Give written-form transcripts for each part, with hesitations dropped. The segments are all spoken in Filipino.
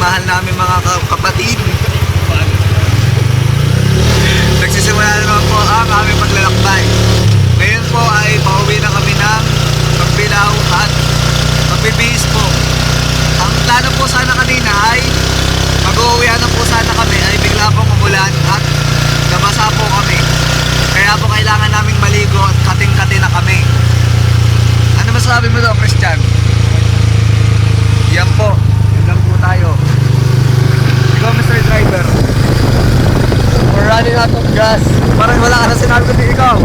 minamahal namin mga kapatid. Nagsisimula naman po ang aming paglalakbay. Ngayon po ay pauwi na kami ng Pagbilao at magbibihis po. Ang plano po sana kanina ay mag-uuwihan na po sana kami ay bigla pong umulan at nabasa po kami. Kaya po kailangan naming maligo at kating-kati na kami. Ano masasabi mo daw, Christian? Yan po. Yan lang po tayo. Ikaw, Mr. Driver. We're running out of gas. Parang wala ka na sinabi kundi ikaw.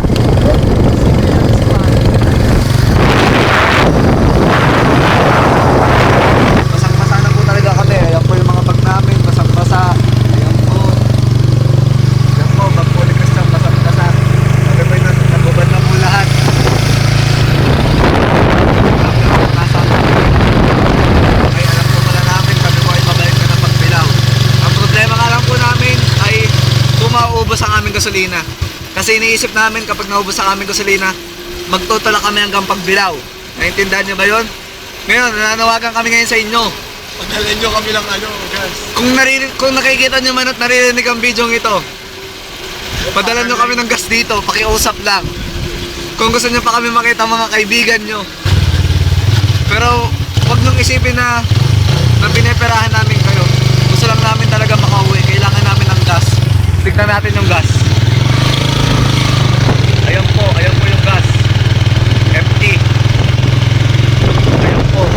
Basang-basa na po talaga kami. Ayan po yung mga bag namin. Basang-basa. Ayan po. Ayan po. Bag po ni Christian. Basang-basa. Sabi po yung nagubad na po lahat. Ay, alam po pala namin. Sabi po ay pabalik na ng Pagbilao. Ang problema nga lang po namin ay mauubos ang aming gasolina. Kasi iniisip namin kapag naubos ang aming gasolina, magtutulak kami hanggang Pagbilao. Naintindihan nyo ba yun? Ngayon, nananawagan kami ngayon sa inyo. Pagdalhin nyo kami lang gas. Kung nakikita nyo man at naririnig ang video ito, padala nyo kami ng gas dito, pakiusap lang. Kung gusto nyo pa kami makita mga kaibigan nyo. Pero huwag nyo isipin na pineperahan namin kayo. Gusto lang namin talaga makauwi. Kailangan namin ng gas. Tignan natin yung gas. Ayan po yung gas. Empty. Ayan po.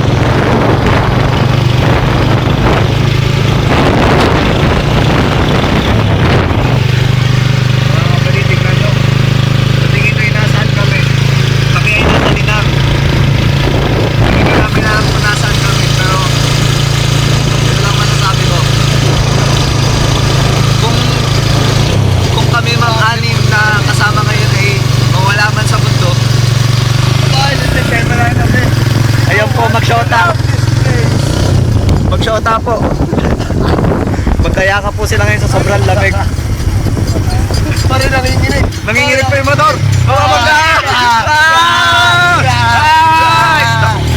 Mga kapatid, tignan nyo. Sa tingin nyo, nasaan kami? Kami ay nasa Linang. Hindi namin alam kung nasaan kami, pero ito lang masasabi ko. Kung kami mang-anim na kasama ngayon ay mawala man sa mundo. Ayan po, mag-shota. Mag-shota po. Magkayaka po sila ngayon sa sobrang lamig. Parang nanginginig. Nanginginig pa yung motor. Oo, mag-ah!